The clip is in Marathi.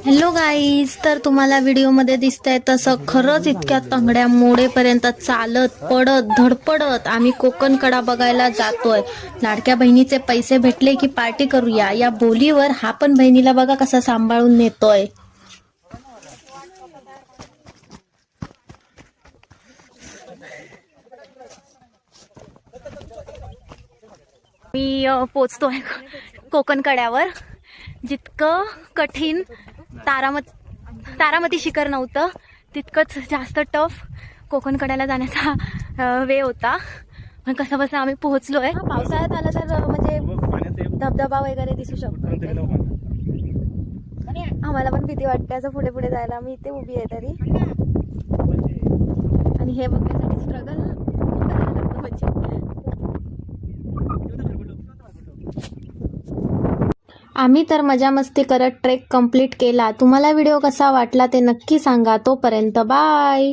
हॅलो गाईज, तर तुम्हाला व्हिडिओमध्ये दिसतंय तसं खरंच इतक्या तंगड्या मोडेपर्यंत चालत पडत धडपडत आम्ही कोकण कडा बघायला जातोय। लाडक्या बहिणीचे पैसे भेटले की पार्टी करूया या बोलीवर हा पण बहिणीला बघा कसा सांभाळून नेतोय। मी पोचतोय कोकण कड्यावर। जितकं कठीण तारामती शिखर नव्हतं तितकंच जास्त टफ कोकण कड्याला जाण्याचा वे होता। पण कसं बस आम्ही पोहोचलोय। पावसाळ्यात आलं तर म्हणजे धबधबा वगैरे दिसू शकतो। आम्हाला पण भीती वाटते असं पुढे पुढे जायला। मी इथे उभी आहे तरी, आणि हे बघण्यासाठी स्ट्रगल म्हणजे आम्ही तर मजा मस्ती करत ट्रेक कंप्लीट केला। तुम्हाला व्हिडिओ कसा वाटला ते नक्की सांगा। तोपर्यंत बाय।